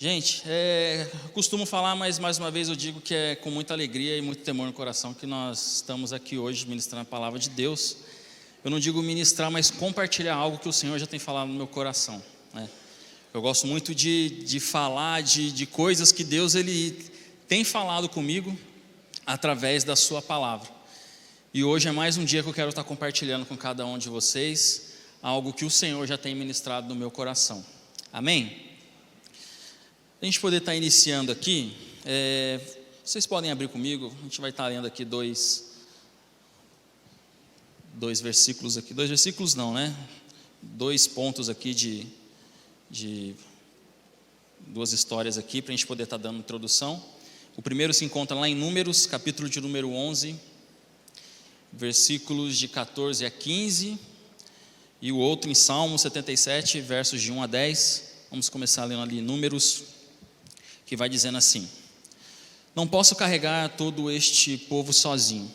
Gente, costumo falar, mas mais uma vez eu digo que é com muita alegria e muito temor no coração que nós estamos aqui hoje ministrando a palavra de Deus. Eu não digo ministrar, mas compartilhar algo que o Senhor já tem falado no meu coração, né? Eu gosto muito de falar de coisas que Deus Ele tem falado comigo através da sua palavra. E hoje é mais um dia que eu quero estar compartilhando com cada um de vocês algo que o Senhor já tem ministrado no meu coração. Amém? A gente poder estar iniciando aqui, vocês podem abrir comigo, a gente vai estar lendo aqui dois versículos aqui, dois versículos não, né? 2 pontos aqui de duas histórias aqui, para a gente poder estar dando introdução. O primeiro se encontra lá em Números, capítulo de número 11, versículos de 14 a 15, e o outro em Salmo 77, versos de 1 a 10, vamos começar lendo ali Números, que vai dizendo assim: não posso carregar todo este povo sozinho,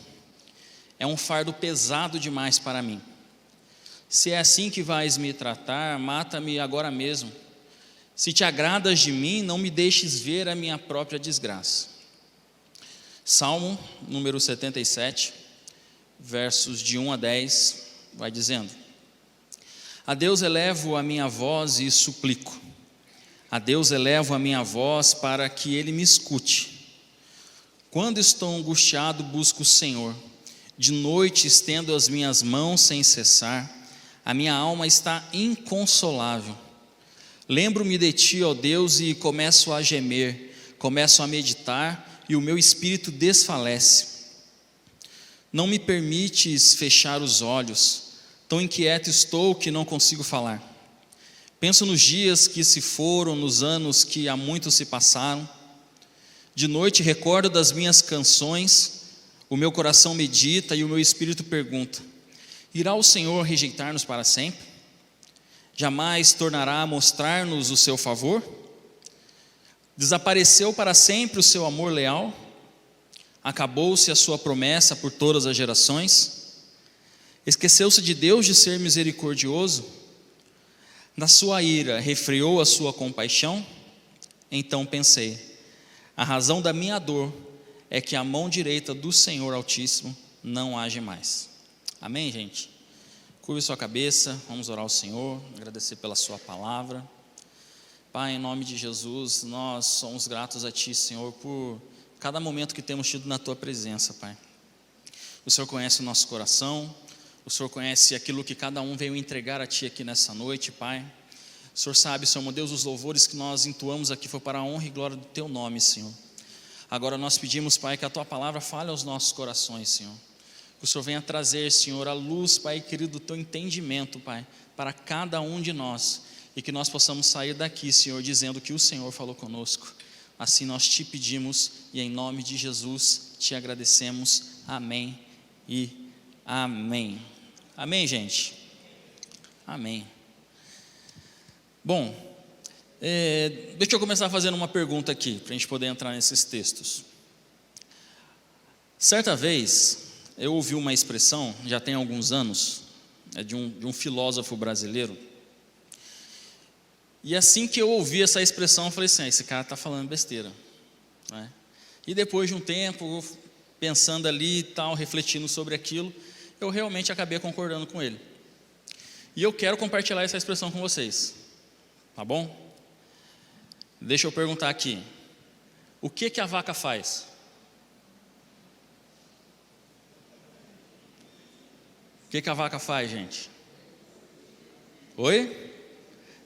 é um fardo pesado demais para mim. Se é assim que vais me tratar, mata-me agora mesmo. Se te agradas de mim, não me deixes ver a minha própria desgraça. Salmo número 77, versos de 1 a 10, vai dizendo: a Deus elevo a minha voz e suplico, a Deus elevo a minha voz para que Ele me escute. Quando estou angustiado, busco o Senhor, de noite estendo as minhas mãos sem cessar, a minha alma está inconsolável. Lembro-me de Ti, ó Deus, e começo a gemer, começo a meditar, e o meu espírito desfalece. Não me permites fechar os olhos, tão inquieto estou que não consigo falar. Penso nos dias que se foram, nos anos que há muito se passaram. De noite recordo das minhas canções, o meu coração medita e o meu espírito pergunta: irá o Senhor rejeitar-nos para sempre? Jamais tornará a mostrar-nos o seu favor? Desapareceu para sempre o seu amor leal? Acabou-se a sua promessa por todas as gerações? Esqueceu-se de Deus de ser misericordioso? Na sua ira refreou a sua compaixão? Então pensei: a razão da minha dor é que a mão direita do Senhor Altíssimo não age mais. Amém, gente? Curve sua cabeça, vamos orar ao Senhor, agradecer pela sua palavra. Pai, em nome de Jesus, nós somos gratos a Ti, Senhor, por cada momento que temos tido na Tua presença, Pai. O Senhor conhece o nosso coração, o Senhor conhece aquilo que cada um veio entregar a Ti aqui nessa noite, Pai. O Senhor sabe, Senhor, meu Deus, os louvores que nós entoamos aqui foi para a honra e glória do Teu nome, Senhor. Agora nós pedimos, Pai, que a Tua palavra fale aos nossos corações, Senhor. Que o Senhor venha trazer, Senhor, a luz, Pai querido, do Teu entendimento, Pai, para cada um de nós. E que nós possamos sair daqui, Senhor, dizendo que o Senhor falou conosco. Assim nós Te pedimos e em nome de Jesus Te agradecemos. Amém e amém. Amém, gente? Amém. Bom, deixa eu começar fazendo uma pergunta aqui, para a gente poder entrar nesses textos. Certa vez, eu ouvi uma expressão, já tem alguns anos, de um filósofo brasileiro, e assim que eu ouvi essa expressão, eu falei assim: esse cara está falando besteira, né? E depois de um tempo, pensando ali e tal, refletindo sobre aquilo, eu realmente acabei concordando com ele. E eu quero compartilhar essa expressão com vocês, tá bom? Deixa eu perguntar aqui: o que a vaca faz? O que a vaca faz, gente? Oi?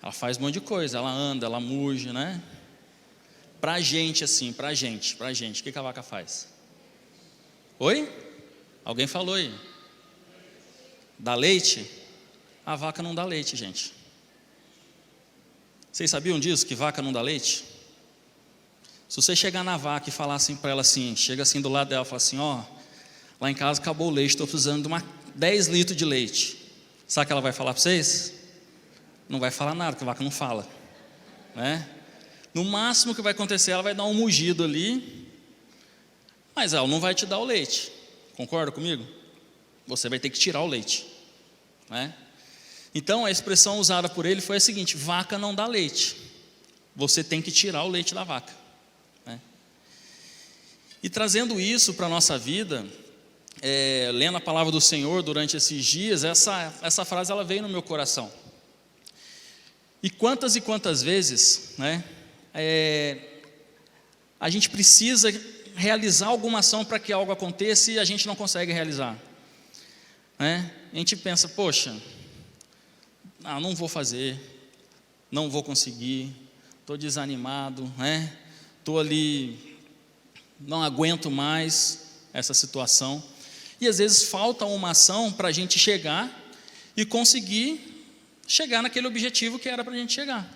Ela faz um monte de coisa, ela anda, ela muge, né? Pra gente assim, pra gente, o que a vaca faz? Oi? Alguém falou aí? Dá leite? A vaca não dá leite, gente. Vocês sabiam disso, que vaca não dá leite? Se você chegar na vaca e falar assim para ela assim, chega assim do lado dela e fala assim: ó, lá em casa acabou o leite, estou precisando de 10 litros de leite. Sabe o que ela vai falar para vocês? Não vai falar nada, porque a vaca não fala, né? No máximo que vai acontecer, ela vai dar um mugido ali, mas ela não vai te dar o leite. Concorda comigo? Você vai ter que tirar o leite, né? Então a expressão usada por ele foi a seguinte: vaca não dá leite. você tem que tirar o leite da vaca, né? E trazendo isso para a nossa vida, lendo a palavra do Senhor durante esses dias, essa frase ela veio no meu coração. E quantas vezes, né, a gente precisa realizar alguma ação para que algo aconteça e a gente não consegue realizar, né? A gente pensa, poxa, não vou fazer, não vou conseguir, estou desanimado, né? Estou ali, não aguento mais essa situação. E às vezes falta uma ação para a gente chegar e conseguir chegar naquele objetivo que era para a gente chegar.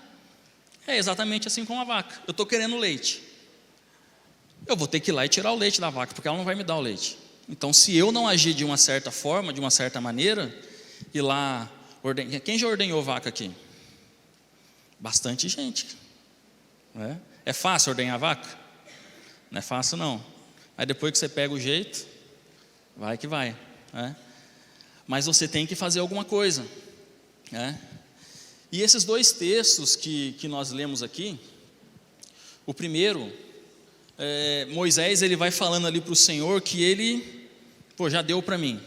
É exatamente assim com a vaca. Eu estou querendo leite, eu vou ter que ir lá e tirar o leite da vaca, porque ela não vai me dar o leite. Então, se eu não agir de uma certa forma, de uma certa maneira, ir lá ordenhar. Quem já ordenhou vaca aqui? Bastante gente, né? É fácil ordenhar vaca? Não é fácil não. Aí depois que você pega o jeito, vai que vai, né? Mas você tem que fazer alguma coisa, né? E esses dois textos que nós lemos aqui, o primeiro, Moisés ele vai falando ali para o Senhor que ele, já deu para mim,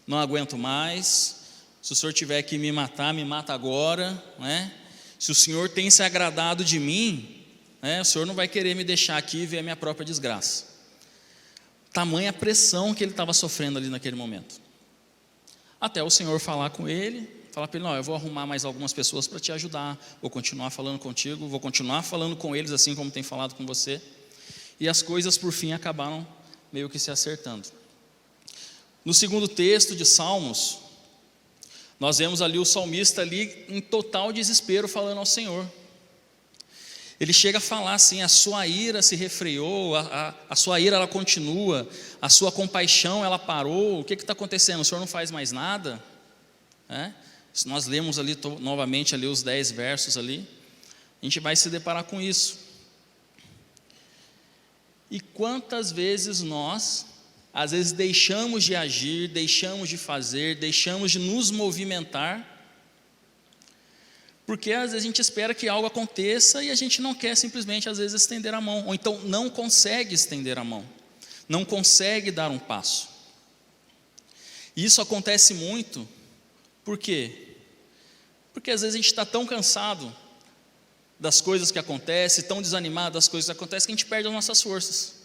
não aguento mais, se o Senhor tiver que me matar, me mata agora, né? Se o Senhor tem se agradado de mim, né, o Senhor não vai querer me deixar aqui e ver a minha própria desgraça. Tamanha pressão que ele estava sofrendo ali naquele momento. Até o Senhor falar com ele, falar para ele, não, eu vou arrumar mais algumas pessoas para te ajudar, vou continuar falando contigo, vou continuar falando com eles assim como tem falado com você. E as coisas por fim acabaram meio que se acertando. No segundo texto de Salmos, nós vemos ali o salmista ali em total desespero falando ao Senhor. Ele chega a falar assim, a sua ira se refreou, a sua ira ela continua, a sua compaixão ela parou, o que está acontecendo? O Senhor não faz mais nada? Se nós lemos ali novamente ali os 10 versos ali, a gente vai se deparar com isso. E quantas vezes nós, às vezes deixamos de agir, deixamos de fazer, deixamos de nos movimentar, porque às vezes a gente espera que algo aconteça e a gente não quer simplesmente às vezes estender a mão, ou então não consegue estender a mão, não consegue dar um passo. E isso acontece muito, por quê? Porque às vezes a gente está tão cansado das coisas que acontecem, tão desanimado das coisas que acontecem, que a gente perde as nossas forças.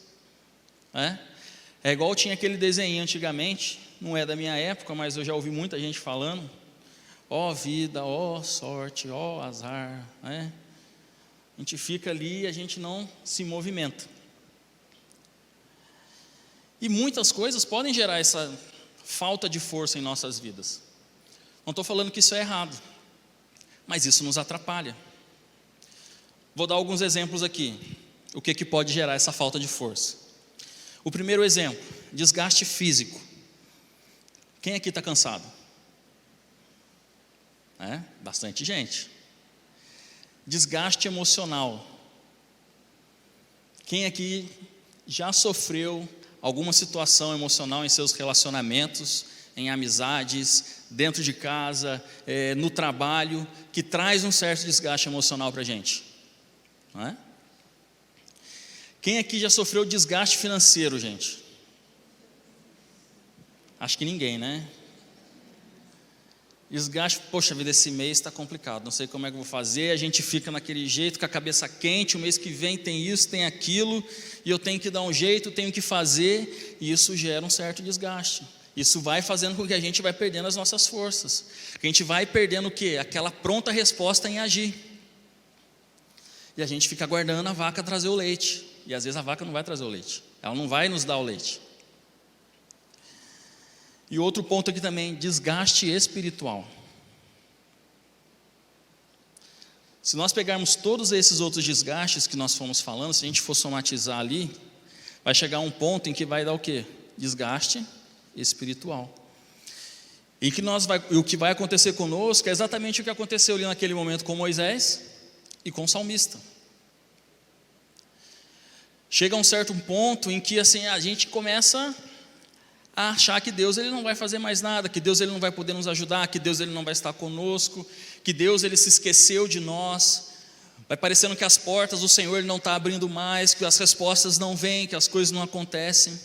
É igual tinha aquele desenho antigamente, não é da minha época, mas eu já ouvi muita gente falando, ó vida, ó sorte, ó azar, né? A gente fica ali e a gente não se movimenta. E muitas coisas podem gerar essa falta de força em nossas vidas. Não estou falando que isso é errado, mas isso nos atrapalha. Vou dar alguns exemplos aqui, o que pode gerar essa falta de força. O primeiro exemplo, desgaste físico. Quem aqui está cansado? Bastante gente. Desgaste emocional. Quem aqui já sofreu alguma situação emocional em seus relacionamentos, em amizades, dentro de casa, no trabalho, que traz um certo desgaste emocional para a gente? Não é? Quem aqui já sofreu desgaste financeiro, gente? Acho que ninguém, né? Desgaste, poxa vida, esse mês está complicado, não sei como é que eu vou fazer, a gente fica naquele jeito, com a cabeça quente, o mês que vem tem isso, tem aquilo, e eu tenho que dar um jeito, tenho que fazer, e isso gera um certo desgaste. Isso vai fazendo com que a gente vai perdendo as nossas forças, que a gente vai perdendo o quê? Aquela pronta resposta em agir. E a gente fica aguardando a vaca trazer o leite, e às vezes a vaca não vai trazer o leite, ela não vai nos dar o leite. E outro ponto aqui também, desgaste espiritual. Se nós pegarmos todos esses outros desgastes que nós fomos falando, se a gente for somatizar ali, vai chegar um ponto em que vai dar o quê? Desgaste espiritual. E o que vai acontecer conosco é exatamente o que aconteceu ali naquele momento com Moisés e com o salmista. Chega um certo ponto em que assim, a gente começa a achar que Deus ele não vai fazer mais nada, que Deus ele não vai poder nos ajudar, que Deus ele não vai estar conosco, que Deus ele se esqueceu de nós. Vai parecendo que as portas do Senhor Ele não está abrindo mais, que as respostas não vêm, que as coisas não acontecem.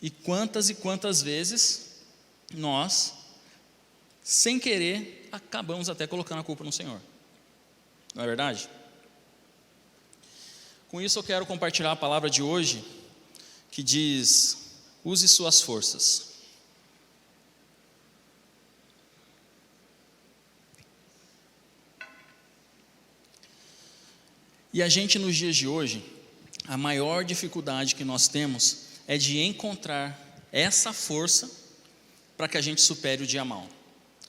E quantas vezes nós, sem querer, acabamos até colocando a culpa no Senhor. Não é verdade? Com isso eu quero compartilhar a palavra de hoje, que diz: use suas forças. E a gente nos dias de hoje, a maior dificuldade que nós temos é de encontrar essa força para que a gente supere o dia mau,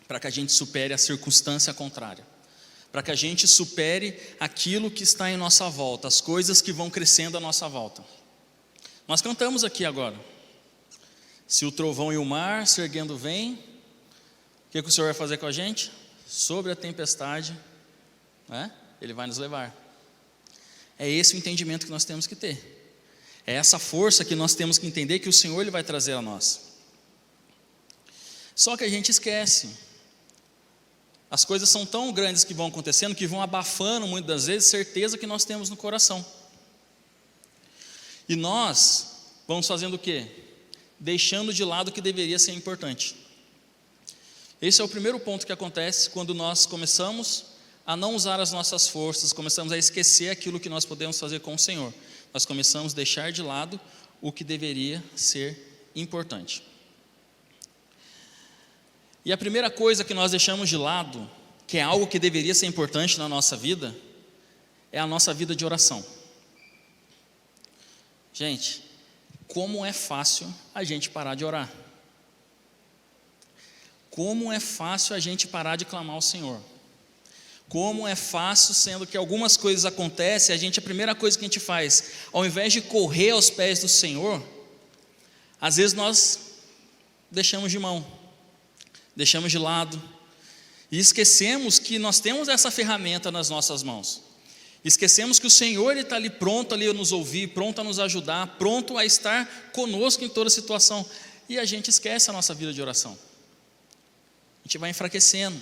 para que a gente supere a circunstância contrária, para que a gente supere aquilo que está em nossa volta, as coisas que vão crescendo à nossa volta. Nós cantamos aqui agora: se o trovão e o mar se erguendo vem, o que o Senhor vai fazer com a gente? Sobre a tempestade, né? Ele vai nos levar. É esse o entendimento que nós temos que ter. É essa força que nós temos que entender que o Senhor Ele vai trazer a nós. Só que a gente esquece. As coisas são tão grandes que vão acontecendo, que vão abafando muitas das vezes certeza que nós temos no coração. E nós vamos fazendo o quê? Deixando de lado o que deveria ser importante. Esse é o primeiro ponto que acontece quando nós começamos a não usar as nossas forças, começamos a esquecer aquilo que nós podemos fazer com o Senhor. Nós começamos a deixar de lado o que deveria ser importante. E a primeira coisa que nós deixamos de lado, que é algo que deveria ser importante na nossa vida, é a nossa vida de oração. Gente, como é fácil a gente parar de orar. Como é fácil a gente parar de clamar ao Senhor. Como é fácil, sendo que algumas coisas acontecem, a primeira coisa que a gente faz, ao invés de correr aos pés do Senhor, às vezes nós deixamos de mão, deixamos de lado, e esquecemos que nós temos essa ferramenta nas nossas mãos. Esquecemos que o Senhor está ali pronto ali a nos ouvir, pronto a nos ajudar, pronto a estar conosco em toda situação, e a gente esquece a nossa vida de oração. A gente vai enfraquecendo.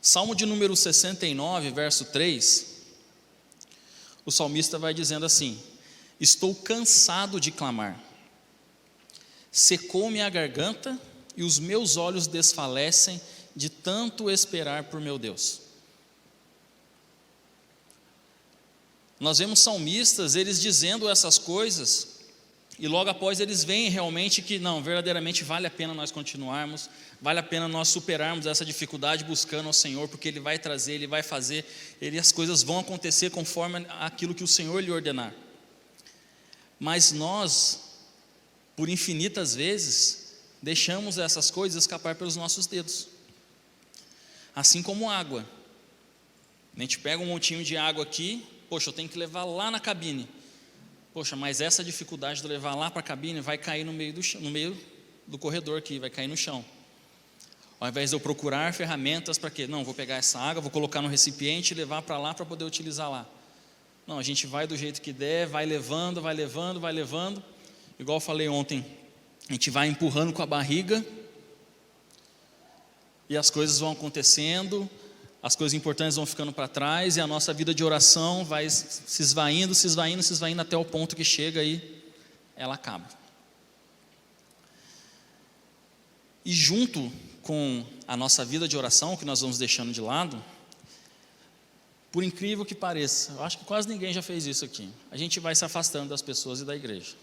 Salmo de número 69, verso 3, o salmista vai dizendo assim: estou cansado de clamar, secou-me a garganta e os meus olhos desfalecem de tanto esperar por meu Deus. Nós vemos salmistas, eles dizendo essas coisas, e logo após eles veem realmente que não, verdadeiramente vale a pena nós continuarmos, vale a pena nós superarmos essa dificuldade buscando ao Senhor, porque Ele vai trazer, Ele vai fazer, as coisas vão acontecer conforme aquilo que o Senhor lhe ordenar. Mas nós, por infinitas vezes, deixamos essas coisas escapar pelos nossos dedos. Assim como água. A gente pega um montinho de água aqui, poxa, eu tenho que levar lá na cabine. Poxa, mas essa dificuldade de levar lá para a cabine vai cair no meio do corredor aqui, vai cair no chão. Ao invés de eu procurar ferramentas para quê? Não, vou pegar essa água, vou colocar no recipiente e levar para lá para poder utilizar lá. Não, a gente vai do jeito que der, vai levando, igual eu falei ontem, a gente vai empurrando com a barriga, e as coisas vão acontecendo, as coisas importantes vão ficando para trás, e a nossa vida de oração vai se esvaindo, até o ponto que chega e ela acaba. E junto com a nossa vida de oração, que nós vamos deixando de lado, por incrível que pareça, eu acho que quase ninguém já fez isso aqui, a gente vai se afastando das pessoas e da igreja.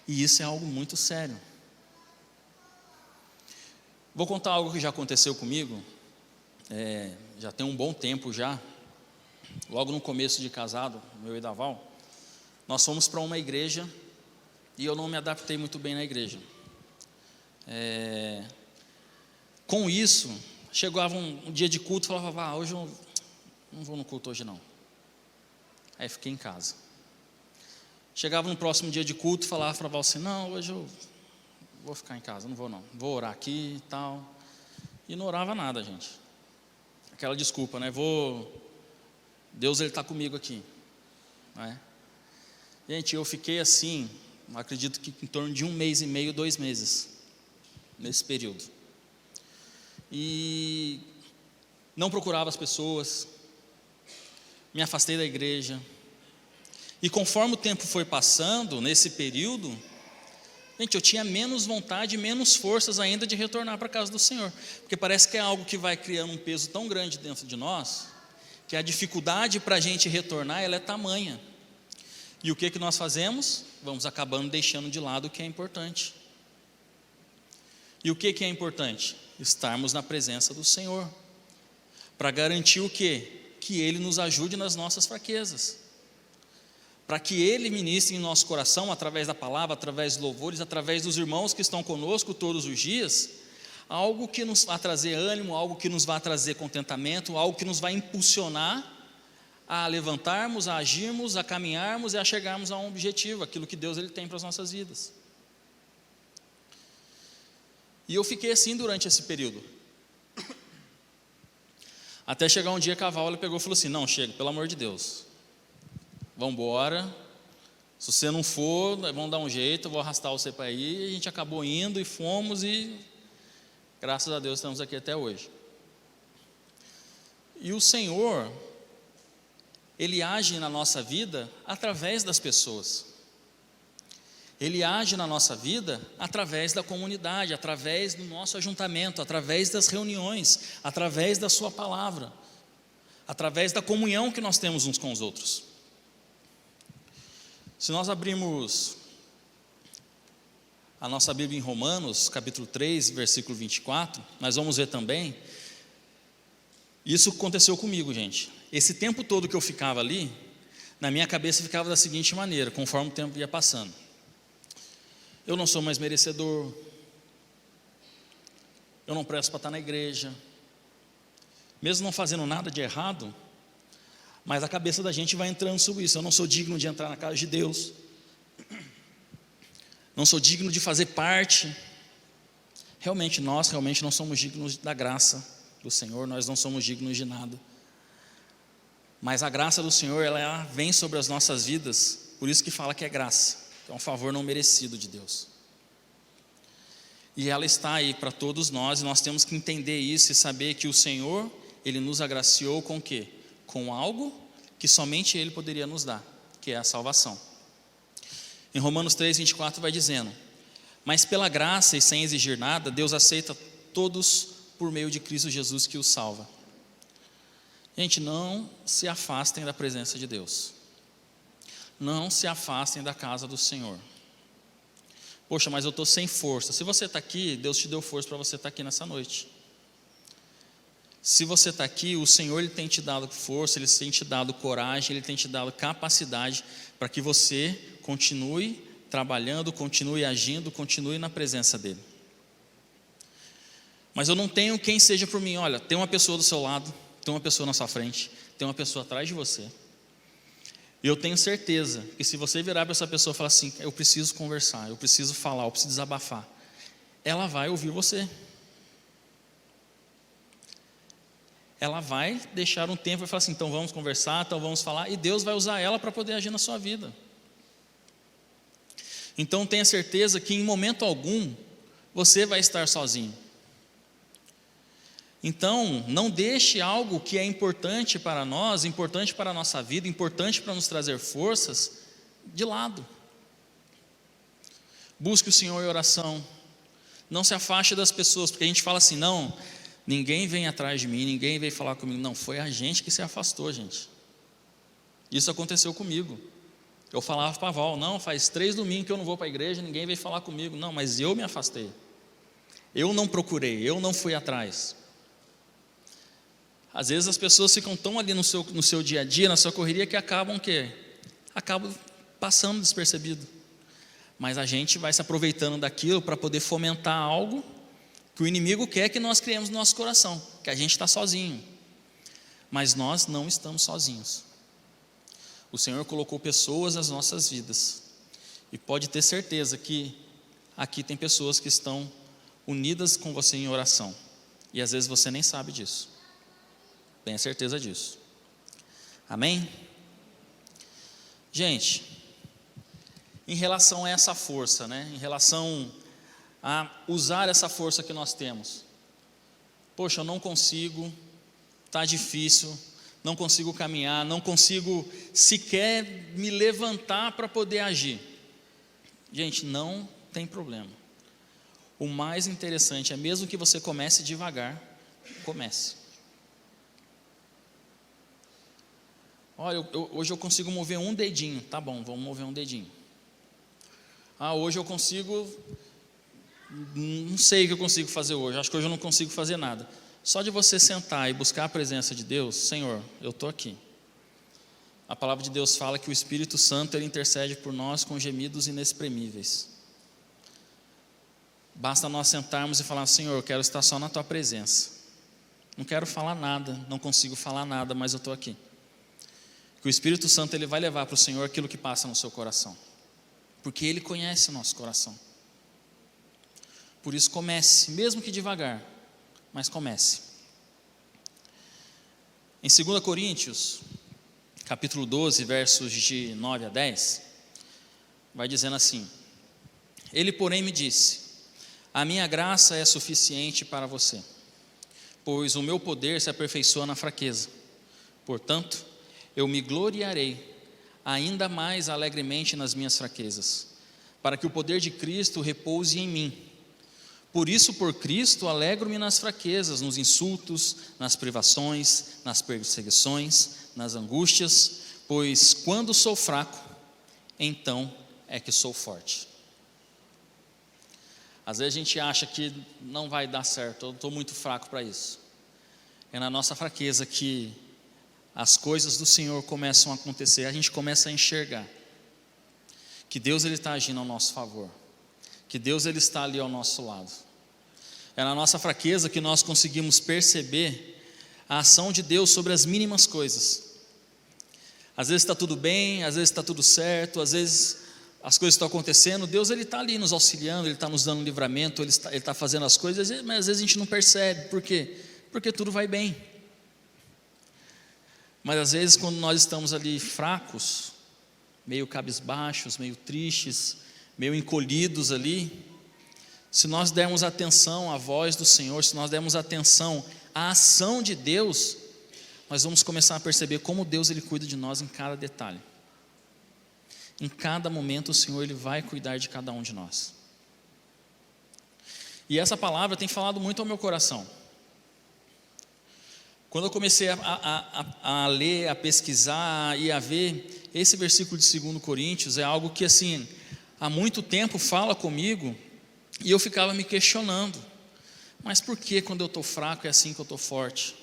E isso é algo muito sério. Vou contar algo que já aconteceu comigo, já tem um bom tempo já, logo no começo de casado, meu e da Val, nós fomos para uma igreja e eu não me adaptei muito bem na igreja. Com isso, chegava um dia de culto e falava, hoje eu não vou no culto hoje não. Aí fiquei em casa. Chegava no próximo dia de culto e falava para a Val assim, não, hoje eu vou ficar em casa, não, vou orar aqui e tal. E não orava nada, gente. Aquela desculpa, né? Deus ele está comigo aqui, né? Gente, eu fiquei assim, acredito que em torno de 1 mês e meio, 2 meses, nesse período. E não procurava as pessoas, me afastei da igreja. E conforme o tempo foi passando, nesse período, gente, eu tinha menos vontade, menos forças ainda de retornar para a casa do Senhor, porque parece que é algo que vai criando um peso tão grande dentro de nós, que a dificuldade para a gente retornar, ela é tamanha. E o que nós fazemos? Vamos acabando deixando de lado o que é importante. E o que é importante? Estarmos na presença do Senhor, para garantir o quê? Que Ele nos ajude nas nossas fraquezas, para que Ele ministre em nosso coração, através da palavra, através dos louvores, através dos irmãos que estão conosco todos os dias, algo que nos vai trazer ânimo, algo que nos vai trazer contentamento, algo que nos vai impulsionar a levantarmos, a agirmos, a caminharmos e a chegarmos a um objetivo, aquilo que Deus Ele tem para as nossas vidas. E eu fiquei assim durante esse período, até chegar um dia que a Val, ela pegou e falou assim: não, chega, pelo amor de Deus, vamos embora, se você não for, vamos dar um jeito, eu vou arrastar você para ir. E a gente acabou indo e fomos, e graças a Deus estamos aqui até hoje. E o Senhor, Ele age na nossa vida através das pessoas, Ele age na nossa vida através da comunidade, através do nosso ajuntamento, através das reuniões, através da sua palavra, através da comunhão que nós temos uns com os outros. Se nós abrirmos a nossa Bíblia em Romanos, capítulo 3, versículo 24, nós vamos ver também, isso aconteceu comigo, gente. Esse tempo todo que eu ficava ali, na minha cabeça ficava da seguinte maneira, conforme o tempo ia passando: eu não sou mais merecedor, eu não presto para estar na igreja, mesmo não fazendo nada de errado, mas a cabeça da gente vai entrando sobre isso. Eu não sou digno de entrar na casa de Deus, não sou digno de fazer parte. Nós realmente não somos dignos da graça do Senhor, nós não somos dignos de nada, mas a graça do Senhor, ela vem sobre as nossas vidas, por isso que fala que é graça, é um favor não merecido de Deus, e ela está aí para todos nós, e nós temos que entender isso e saber que o Senhor, Ele nos agraciou com o quê? Com algo que somente Ele poderia nos dar, que é a salvação. Em Romanos 3, 24 vai dizendo: mas pela graça e sem exigir nada, Deus aceita todos por meio de Cristo Jesus, que os salva. Gente, não se afastem da presença de Deus, não se afastem da casa do Senhor. Poxa, mas eu estou sem força. Se você está aqui, Deus te deu força para você estar aqui nessa noite. Se você está aqui, o Senhor, Ele tem te dado força, Ele tem te dado coragem, Ele tem te dado capacidade para que você continue trabalhando, continue agindo, continue na presença dEle. Mas eu não tenho quem seja por mim. Olha, tem uma pessoa do seu lado, tem uma pessoa na sua frente, tem uma pessoa atrás de você. E eu tenho certeza que se você virar para essa pessoa e falar assim: eu preciso conversar, eu preciso falar, eu preciso desabafar, ela vai ouvir você. Ela vai deixar um tempo e falar assim: então vamos conversar, então vamos falar, e Deus vai usar ela para poder agir na sua vida. Então tenha certeza que em momento algum você vai estar sozinho. Então, não deixe algo que é importante para nós, importante para a nossa vida, importante para nos trazer forças, de lado. Busque o Senhor em oração. Não se afaste das pessoas, porque a gente fala assim: não, ninguém vem atrás de mim, ninguém veio falar comigo. Não, foi a gente que se afastou, gente. Isso aconteceu comigo. Eu falava para a Val: não, faz 3 domingos que eu não vou para a igreja, ninguém veio falar comigo. Não, mas eu me afastei. Eu não procurei, eu não fui atrás. Às vezes as pessoas ficam tão ali no seu dia a dia, na sua correria, que acabam passando despercebido. Mas a gente vai se aproveitando daquilo para poder fomentar algo que o inimigo quer que nós criemos no nosso coração, que a gente está sozinho. Mas nós não estamos sozinhos. O Senhor colocou pessoas nas nossas vidas, e pode ter certeza que aqui tem pessoas que estão unidas com você em oração, e às vezes você nem sabe disso. Tenha certeza disso. Amém? Gente, em relação a essa força, em relação a usar essa força que nós temos, poxa, eu não consigo está difícil, não consigo caminhar, não consigo sequer me levantar para poder agir. Gente, não tem problema. O mais interessante é, mesmo que você comece devagar, comece. Olha, hoje eu consigo mover um dedinho. Tá bom, vamos mover um dedinho. Hoje eu consigo, não sei o que eu consigo fazer hoje, acho que hoje eu não consigo fazer nada. Só de você sentar e buscar a presença de Deus, Senhor, eu estou aqui. A palavra de Deus fala que o Espírito Santo, Ele intercede por nós com gemidos inexprimíveis. Basta nós sentarmos e falar: Senhor, eu quero estar só na Tua presença. Não quero falar nada, não consigo falar nada, mas eu estou aqui. Que o Espírito Santo, Ele vai levar para o Senhor aquilo que passa no seu coração, porque Ele conhece o nosso coração. Por isso comece, mesmo que devagar, mas comece. Em 2 Coríntios, capítulo 12, versos de 9 a 10, vai dizendo assim: Ele, porém, me disse: a minha graça é suficiente para você, pois o meu poder se aperfeiçoa na fraqueza. Portanto, eu me gloriarei ainda mais alegremente nas minhas fraquezas, para que o poder de Cristo repouse em mim. Por isso, por Cristo, alegro-me nas fraquezas, nos insultos, nas privações, nas perseguições, nas angústias, pois quando sou fraco, então é que sou forte. Às vezes a gente acha que não vai dar certo, eu estou muito fraco para isso. É na nossa fraqueza que as coisas do Senhor começam a acontecer, a gente começa a enxergar que Deus, Ele está agindo ao nosso favor, que Deus, Ele está ali ao nosso lado. É na nossa fraqueza que nós conseguimos perceber a ação de Deus sobre as mínimas coisas. Às vezes está tudo bem, às vezes está tudo certo, às vezes as coisas estão acontecendo, Deus, Ele está ali nos auxiliando, Ele está nos dando livramento, Ele está fazendo as coisas, mas às vezes a gente não percebe. Por quê? Porque tudo vai bem. Mas às vezes, quando nós estamos ali fracos, meio cabisbaixos, meio tristes, meio encolhidos ali, se nós dermos atenção à voz do Senhor, se nós dermos atenção à ação de Deus, nós vamos começar a perceber como Deus, Ele cuida de nós em cada detalhe. Em cada momento o Senhor, Ele vai cuidar de cada um de nós. E essa palavra tem falado muito ao meu coração. Quando eu comecei a ler, a pesquisar e a ver, esse versículo de 2 Coríntios é algo que, assim, há muito tempo fala comigo, e eu ficava me questionando: mas por que quando eu estou fraco é assim que eu estou forte?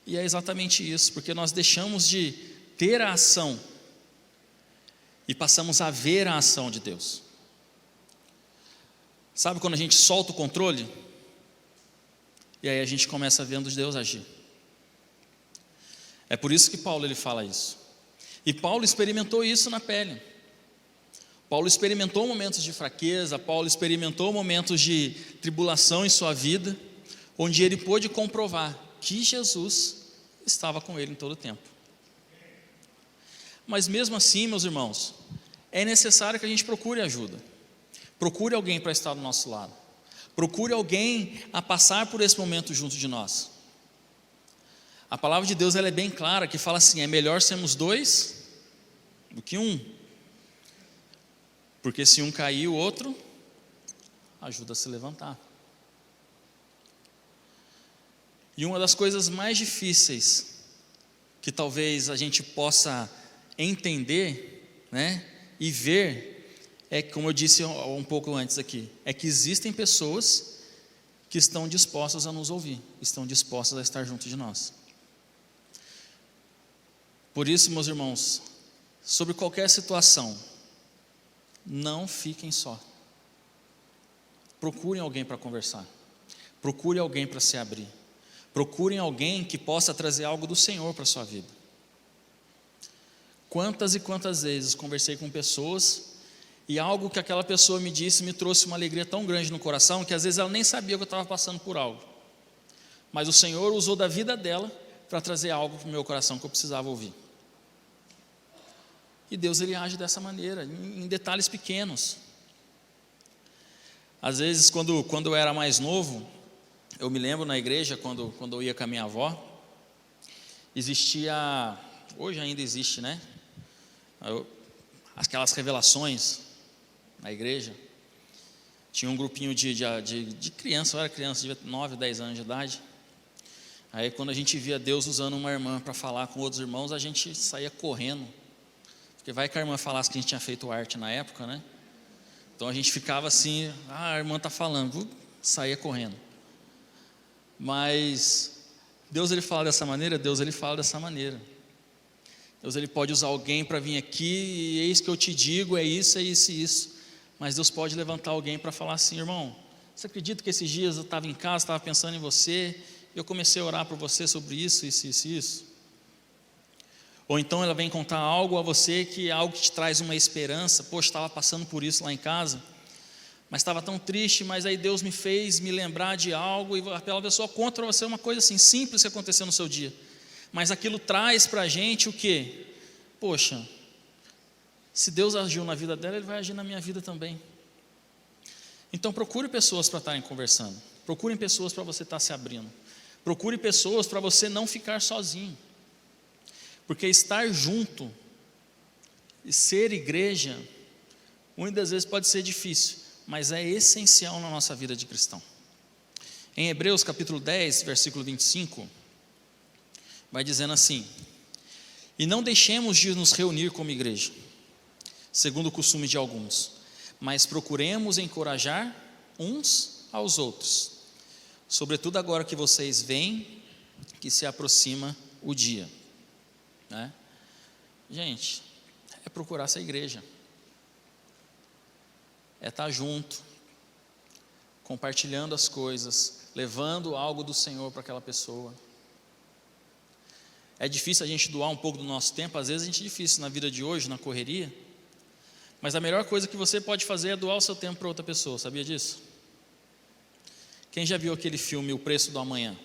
E é exatamente isso, porque nós deixamos de ter a ação e passamos a ver a ação de Deus. Sabe quando a gente solta o controle? E aí a gente começa vendo Deus agir. É por isso que Paulo, ele fala isso. E Paulo experimentou isso na pele. Paulo experimentou momentos de fraqueza, Paulo experimentou momentos de tribulação em sua vida, onde ele pôde comprovar que Jesus estava com ele em todo o tempo. Mas mesmo assim, meus irmãos, é necessário que a gente procure ajuda. Procure alguém para estar do nosso lado. Procure alguém a passar por esse momento junto de nós. A palavra de Deus, ela é bem clara, que fala assim: é melhor sermos dois do que um, porque se um cair, o outro ajuda a se levantar. E uma das coisas mais difíceis que talvez a gente possa entender, né, e ver, é, como eu disse um pouco antes aqui, é que existem pessoas que estão dispostas a nos ouvir, estão dispostas a estar junto de nós. Por isso, meus irmãos, sobre qualquer situação, não fiquem só. Procurem alguém para conversar. Procurem alguém para se abrir. Procurem alguém que possa trazer algo do Senhor para a sua vida. Quantas e quantas vezes conversei com pessoas e algo que aquela pessoa me disse me trouxe uma alegria tão grande no coração, que às vezes ela nem sabia que eu estava passando por algo, mas o Senhor usou da vida dela para trazer algo para o meu coração que eu precisava ouvir. E Deus, Ele age dessa maneira, em detalhes pequenos. Às vezes, quando eu era mais novo, eu me lembro na igreja, quando eu ia com a minha avó, existia, hoje ainda existe, né? Aquelas revelações na igreja. Tinha um grupinho de criança, eu era criança, devia ter 9, 10 anos de idade. Aí quando a gente via Deus usando uma irmã para falar com outros irmãos, a gente saía correndo. Porque vai que a irmã falasse que a gente tinha feito arte na época, né? Então a gente ficava assim, a irmã está falando, saía correndo. Mas Deus ele fala dessa maneira? Deus ele fala dessa maneira. Deus ele pode usar alguém para vir aqui, e eis que eu te digo, é isso, é isso e isso. Mas Deus pode levantar alguém para falar assim: irmão, você acredita que esses dias eu estava em casa, estava pensando em você, e eu comecei a orar por você sobre isso, isso, isso e isso? Ou então ela vem contar algo a você, que é algo que te traz uma esperança. Poxa, estava passando por isso lá em casa, mas estava tão triste, mas aí Deus me fez me lembrar de algo, e aquela pessoa conta para você uma coisa assim, simples que aconteceu no seu dia. Mas aquilo traz para a gente o quê? Poxa, se Deus agiu na vida dela, Ele vai agir na minha vida também. Então procure pessoas para estarem conversando. Procure pessoas para você estar se abrindo. Procure pessoas para você não ficar sozinho. Porque estar junto e ser igreja, muitas vezes pode ser difícil, mas é essencial na nossa vida de cristão. Em Hebreus capítulo 10, versículo 25, vai dizendo assim: e não deixemos de nos reunir como igreja, segundo o costume de alguns, mas procuremos encorajar uns aos outros, sobretudo agora que vocês veem que se aproxima o dia, né? Gente, é procurar essa igreja, é estar junto, compartilhando as coisas, levando algo do Senhor para aquela pessoa. É difícil a gente doar um pouco do nosso tempo, às vezes a gente é difícil na vida de hoje, na correria, mas a melhor coisa que você pode fazer é doar o seu tempo para outra pessoa, sabia disso? Quem já viu aquele filme O Preço do Amanhã?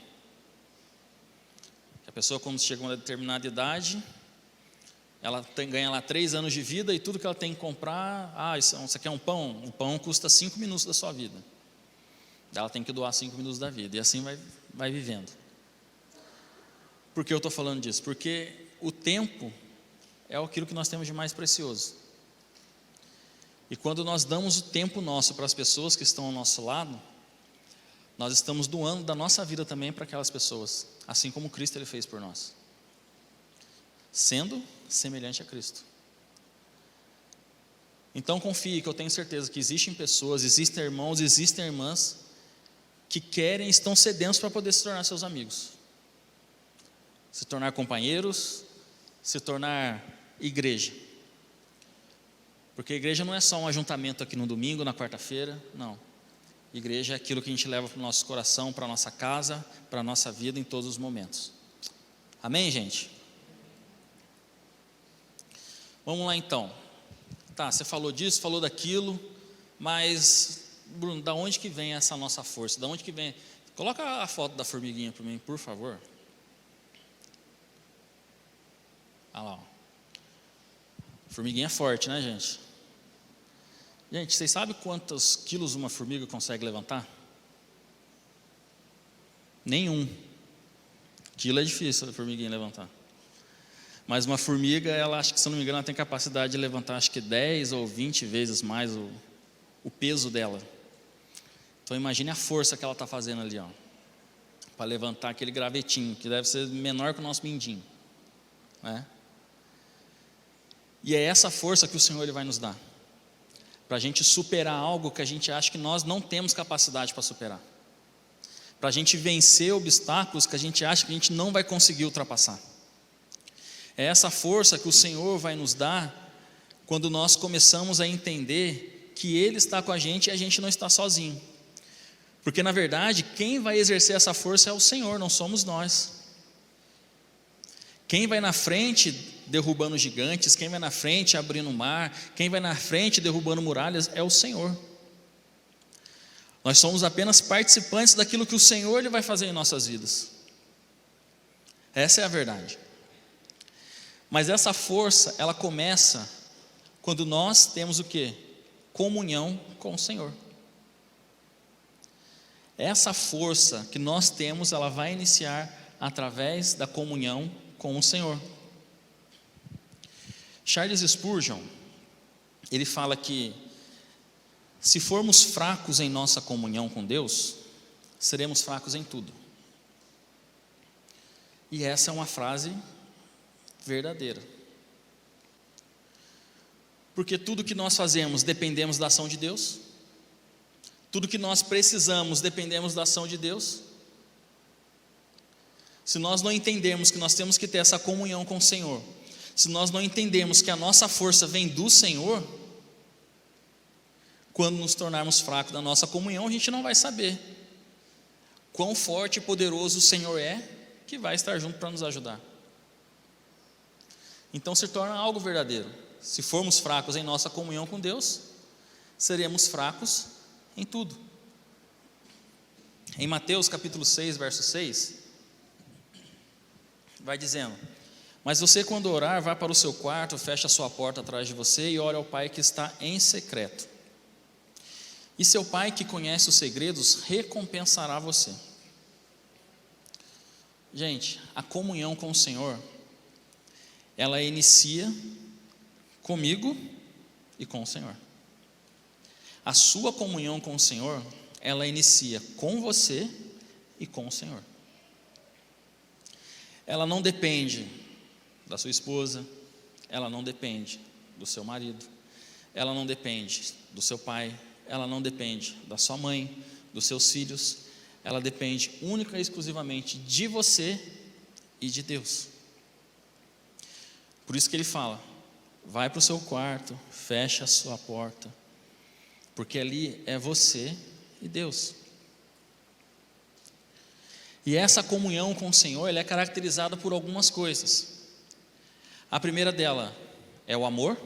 A pessoa, quando chega a uma determinada idade, ela ganha lá 3 anos de vida, e tudo que ela tem que comprar, isso aqui é um pão custa 5 minutos da sua vida, ela tem que doar 5 minutos da vida, e assim vai vivendo. Por que eu estou falando disso? Porque o tempo é aquilo que nós temos de mais precioso, e quando nós damos o tempo nosso para as pessoas que estão ao nosso lado, nós estamos doando da nossa vida também para aquelas pessoas, assim como Cristo Ele fez por nós, sendo semelhante a Cristo. Então confie, que eu tenho certeza que existem pessoas, existem irmãos, existem irmãs que querem, estão sedentos para poder se tornar seus amigos, se tornar companheiros, se tornar igreja. Porque igreja não é só um ajuntamento aqui no domingo, na quarta-feira, não. Igreja é aquilo que a gente leva para o nosso coração, para a nossa casa, para a nossa vida em todos os momentos. Amém, gente? Vamos lá então. Tá, você falou disso, falou daquilo, mas, Bruno, da onde que vem essa nossa força? Da onde que vem? Coloca a foto da formiguinha para mim, por favor. Olha lá, ó. Formiguinha é forte, né, gente? Gente, vocês sabem quantos quilos uma formiga consegue levantar? Nenhum. Quilo é difícil a formiguinha levantar. Mas uma formiga, ela, acho que, se não me engano, ela tem capacidade de levantar, acho que 10 ou 20 vezes mais o peso dela. Então imagine a força que ela está fazendo ali, ó, para levantar aquele gravetinho, que deve ser menor que o nosso mindinho, né? E é essa força que o Senhor Ele vai nos dar, para a gente superar algo que a gente acha que nós não temos capacidade para superar, para a gente vencer obstáculos que a gente acha que a gente não vai conseguir ultrapassar. É essa força que o Senhor vai nos dar quando nós começamos a entender que Ele está com a gente e a gente não está sozinho. Porque na verdade, quem vai exercer essa força é o Senhor, não somos nós. Quem vai na frente derrubando gigantes, quem vai na frente abrindo o mar, quem vai na frente derrubando muralhas é o Senhor. Nós somos apenas participantes daquilo que o Senhor Ele vai fazer em nossas vidas. Essa é a verdade. Mas essa força, ela começa quando nós temos o quê? Comunhão com o Senhor. Essa força que nós temos, ela vai iniciar através da comunhão com o Senhor. Charles Spurgeon, ele fala que se formos fracos em nossa comunhão com Deus, seremos fracos em tudo. E essa é uma frase verdadeira. Porque tudo que nós fazemos, dependemos da ação de Deus. Tudo que nós precisamos, dependemos da ação de Deus. Se nós não entendermos que nós temos que ter essa comunhão com o Senhor, se nós não entendemos que a nossa força vem do Senhor, quando nos tornarmos fracos da nossa comunhão, a gente não vai saber quão forte e poderoso o Senhor é, que vai estar junto para nos ajudar. Então se torna algo verdadeiro. Se formos fracos em nossa comunhão com Deus, seremos fracos em tudo. Em Mateus capítulo 6, verso 6, vai dizendo: mas você, quando orar, vá para o seu quarto, feche a sua porta atrás de você e ore ao Pai que está em secreto. E seu Pai, que conhece os segredos, recompensará você. Gente, a comunhão com o Senhor, ela inicia comigo e com o Senhor. A sua comunhão com o Senhor, ela inicia com você e com o Senhor. Ela não depende da sua esposa, ela não depende do seu marido, ela não depende do seu pai, ela não depende da sua mãe, dos seus filhos, ela depende única e exclusivamente de você e de Deus. Por isso que ele fala: vai para o seu quarto, fecha a sua porta, porque ali é você e Deus. E essa comunhão com o Senhor, ela é caracterizada por algumas coisas. A primeira dela é o amor,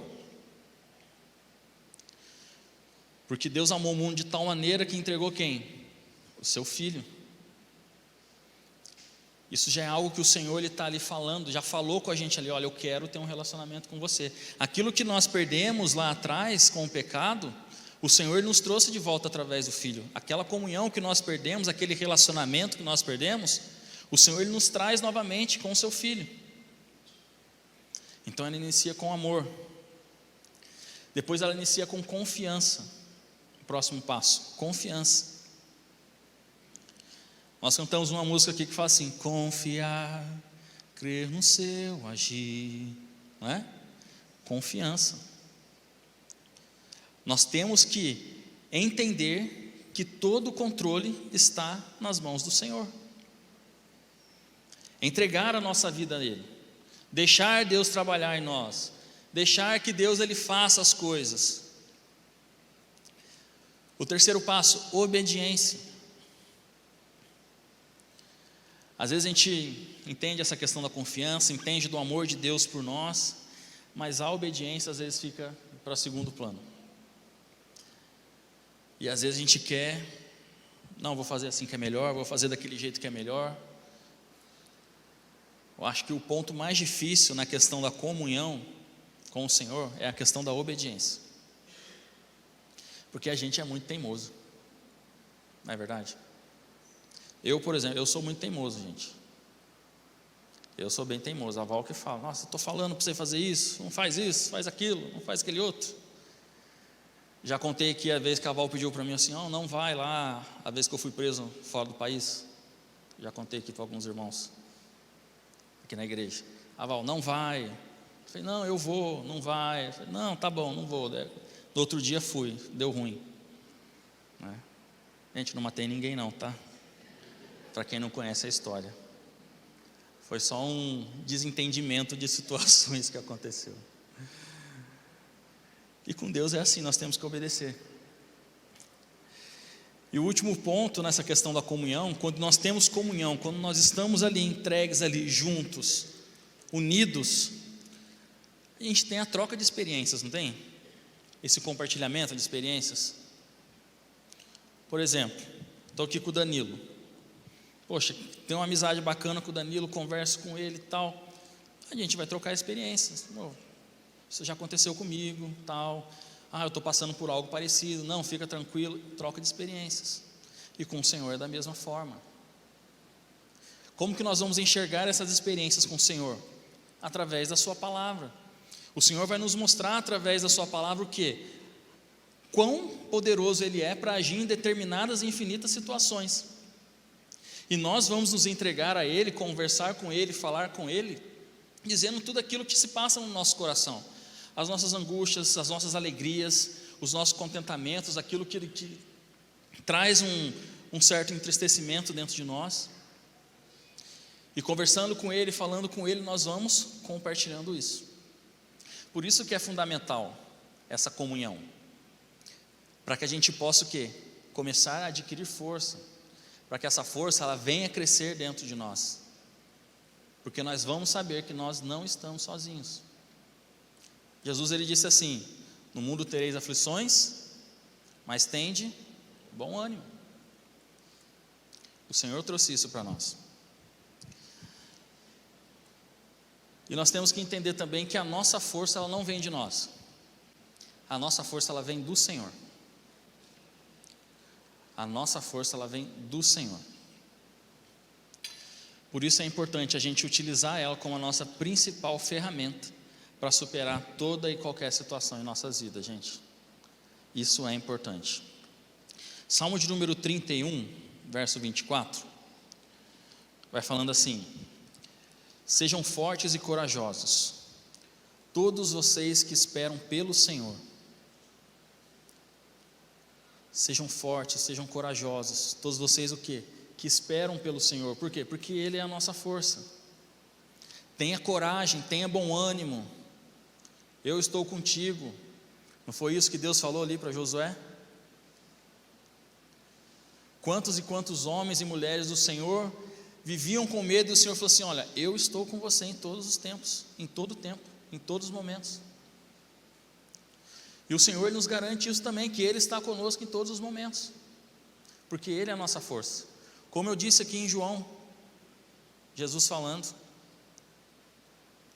porque Deus amou o mundo de tal maneira que entregou quem? O seu Filho. Isso já é algo que o Senhor está ali falando, já falou com a gente ali: olha, eu quero ter um relacionamento com você. Aquilo que nós perdemos lá atrás com o pecado, o Senhor nos trouxe de volta através do Filho. Aquela comunhão que nós perdemos, aquele relacionamento que nós perdemos, o Senhor nos traz novamente com o seu Filho. Então ela inicia com amor, depois ela inicia com confiança. O próximo passo, confiança. Nós cantamos uma música aqui que fala assim: confiar, crer no seu agir, não é? Confiança. Nós temos que entender que todo o controle está nas mãos do Senhor. Entregar a nossa vida a Ele, deixar Deus trabalhar em nós, deixar que Deus ele faça as coisas. O terceiro passo, obediência. Às vezes a gente entende essa questão da confiança, entende do amor de Deus por nós, mas a obediência às vezes fica para segundo plano. E às vezes a gente quer, não, vou fazer assim que é melhor, vou fazer daquele jeito que é melhor. Eu acho que o ponto mais difícil na questão da comunhão com o Senhor é a questão da obediência. Porque a gente é muito teimoso, não é verdade? Eu, por exemplo, eu sou muito teimoso, gente. Eu sou bem teimoso. A Val que fala: nossa, estou falando para você fazer isso, não faz isso, faz aquilo, não faz aquele outro. Já contei aqui a vez que a Val pediu para mim assim: oh, não vai lá, a vez que eu fui preso fora do país. Já contei aqui para alguns irmãos aqui na igreja. A Val, não vai. Eu falei: não, eu vou. Não vai. Eu falei: não, tá bom, não vou. No outro dia fui, deu ruim. Gente, não matei ninguém não, tá? Para quem não conhece a história, foi só um desentendimento de situações que aconteceu. E com Deus é assim, nós temos que obedecer. E o último ponto nessa questão da comunhão, quando nós temos comunhão, quando nós estamos ali entregues ali juntos, unidos, a gente tem a troca de experiências, não tem? Esse compartilhamento de experiências. Por exemplo, estou aqui com o Danilo. Poxa, tenho uma amizade bacana com o Danilo, converso com ele e tal. A gente vai trocar experiências. Isso já aconteceu comigo, tal. Eu estou passando por algo parecido. Não, fica tranquilo. Troca de experiências. E com o Senhor é da mesma forma. Como que nós vamos enxergar essas experiências com o Senhor? Através da sua palavra. O Senhor vai nos mostrar através da sua palavra o quê? Quão poderoso Ele é para agir em determinadas e infinitas situações. E nós vamos nos entregar a Ele, conversar com Ele, falar com Ele, dizendo tudo aquilo que se passa no nosso coração. As nossas angústias, as nossas alegrias, os nossos contentamentos, aquilo que traz um certo entristecimento dentro de nós. E conversando com Ele, falando com Ele, nós vamos compartilhando isso. Por isso que é fundamental essa comunhão. Para que a gente possa o quê? Começar a adquirir força. Para que essa força ela venha crescer dentro de nós. Porque nós vamos saber que nós não estamos sozinhos. Jesus ele disse assim: no mundo tereis aflições, mas tende bom ânimo. O Senhor trouxe isso para nós. E nós temos que entender também que a nossa força ela não vem de nós. A nossa força ela vem do Senhor. A nossa força ela vem do Senhor. Por isso é importante a gente utilizar ela como a nossa principal ferramenta para superar toda e qualquer situação em nossas vidas, gente. Isso é importante. Salmo de número 31, verso 24, vai falando assim: sejam fortes e corajosos, todos vocês que esperam pelo Senhor. Sejam fortes, sejam corajosos, todos vocês o quê? Que esperam pelo Senhor. Por quê? Porque Ele é a nossa força. Tenha coragem, tenha bom ânimo. Eu estou contigo. Não foi isso que Deus falou ali para Josué? Quantos e quantos homens e mulheres do Senhor viviam com medo, e o Senhor falou assim: olha, eu estou com você em todos os tempos, em todo o tempo, em todos os momentos. E o Senhor nos garante isso também, que Ele está conosco em todos os momentos, porque Ele é a nossa força. Como eu disse aqui em João, Jesus falando,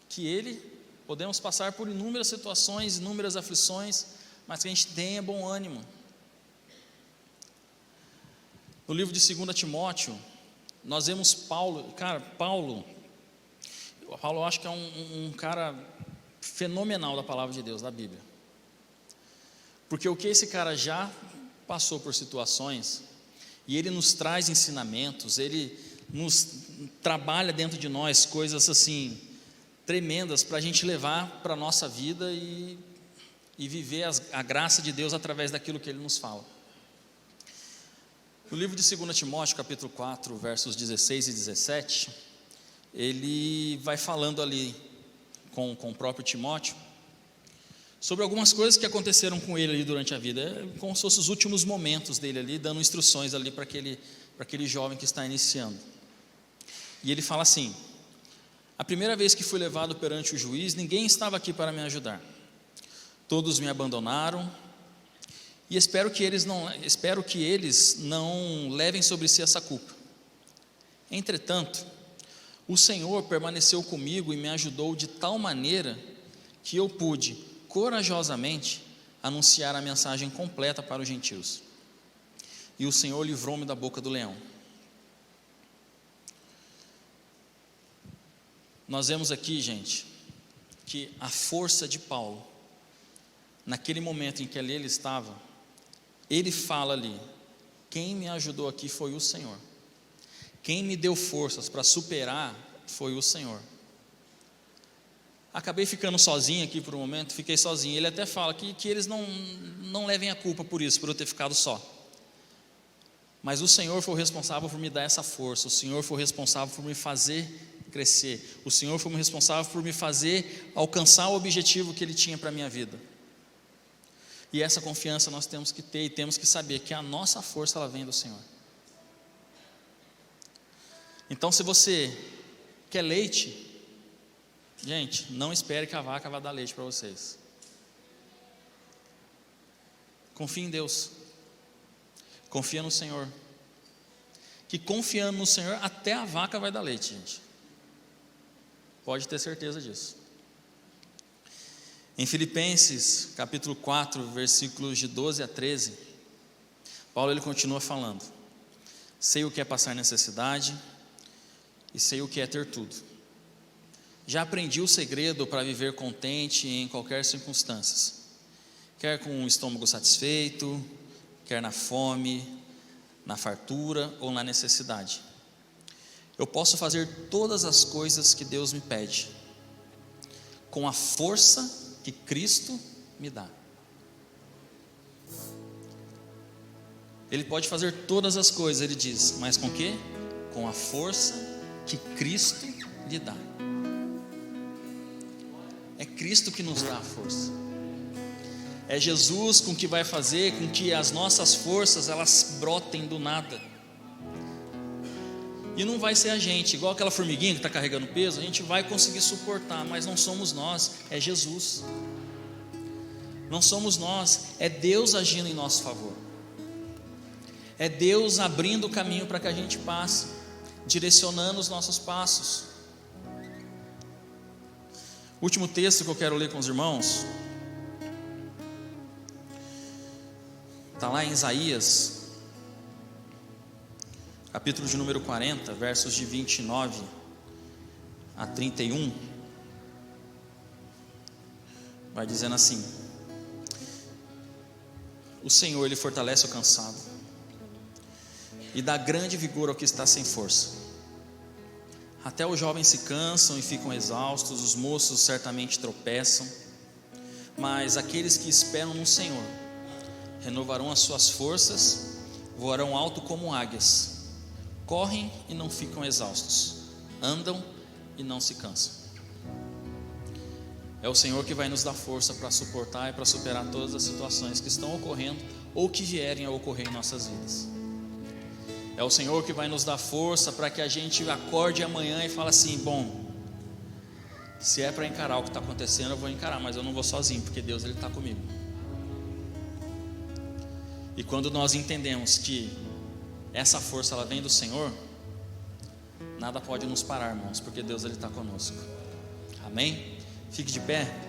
que Ele, podemos passar por inúmeras situações, inúmeras aflições, mas que a gente tenha bom ânimo. No livro de 2 Timóteo, nós vemos Paulo, Paulo eu acho que é um cara fenomenal da palavra de Deus, da Bíblia. Porque o que esse cara já passou por situações, e ele nos traz ensinamentos, ele nos trabalha dentro de nós coisas assim, tremendas para a gente levar para a nossa vida e viver a graça de Deus através daquilo que Ele nos fala. No livro de 2 Timóteo, capítulo 4, versos 16 e 17, ele vai falando ali com o próprio Timóteo, sobre algumas coisas que aconteceram com ele ali durante a vida, como se fossem os últimos momentos dele ali, dando instruções ali para aquele jovem que está iniciando. E ele fala assim: a primeira vez que fui levado perante o juiz, ninguém estava aqui para me ajudar. Todos me abandonaram, e espero que eles não levem sobre si essa culpa. Entretanto, o Senhor permaneceu comigo e me ajudou de tal maneira que eu pude corajosamente anunciar a mensagem completa para os gentios. E o Senhor livrou-me da boca do leão. Nós vemos aqui, gente, que a força de Paulo, naquele momento em que ali ele estava, ele fala ali: quem me ajudou aqui foi o Senhor. Quem me deu forças para superar foi o Senhor. Acabei ficando sozinho aqui por um momento, fiquei sozinho. Ele até fala que eles não levem a culpa por isso, por eu ter ficado só. Mas o Senhor foi o responsável por me dar essa força, o Senhor foi o responsável por me fazer crescer, o Senhor foi o responsável por me fazer alcançar o objetivo que Ele tinha para a minha vida. E essa confiança nós temos que ter e temos que saber que a nossa força ela vem do Senhor. Então, se você quer leite, gente, não espere que a vaca vá dar leite para vocês. Confie em Deus. Confia no Senhor. Que confiando no Senhor, até a vaca vai dar leite, gente. Pode ter certeza disso. Em Filipenses, capítulo 4, versículos de 12 a 13, Paulo ele continua falando: sei o que é passar necessidade e sei o que é ter tudo. Já aprendi o segredo para viver contente em qualquer circunstância, quer com o estômago satisfeito, quer na fome, na fartura ou na necessidade. Eu posso fazer todas as coisas que Deus me pede, com a força que Cristo me dá. Ele pode fazer todas as coisas, ele diz, mas com quê? Com a força que Cristo lhe dá. É Cristo que nos dá a força. É Jesus com que vai fazer com que as nossas forças elas brotem do nada. E não vai ser a gente, igual aquela formiguinha que está carregando peso, a gente vai conseguir suportar, mas não somos nós, é Jesus. Não somos nós, é Deus agindo em nosso favor. É Deus abrindo o caminho para que a gente passe, direcionando os nossos passos. O último texto que eu quero ler com os irmãos está lá em Isaías, capítulo de número 40, versos de 29 a 31. Vai dizendo assim: o Senhor, Ele fortalece o cansado e dá grande vigor ao que está sem força. Até os jovens se cansam e ficam exaustos, os moços certamente tropeçam, mas aqueles que esperam no Senhor renovarão as suas forças, voarão alto como águias, correm e não ficam exaustos, andam e não se cansam. É o Senhor que vai nos dar força para suportar e para superar todas as situações que estão ocorrendo ou que vierem a ocorrer em nossas vidas. É o Senhor que vai nos dar força para que a gente acorde amanhã e fale assim: bom, se é para encarar o que está acontecendo, eu vou encarar, mas eu não vou sozinho, porque Deus Ele está comigo. E quando nós entendemos que essa força ela vem do Senhor, nada pode nos parar, irmãos, porque Deus Ele está conosco. Amém? Fique de pé.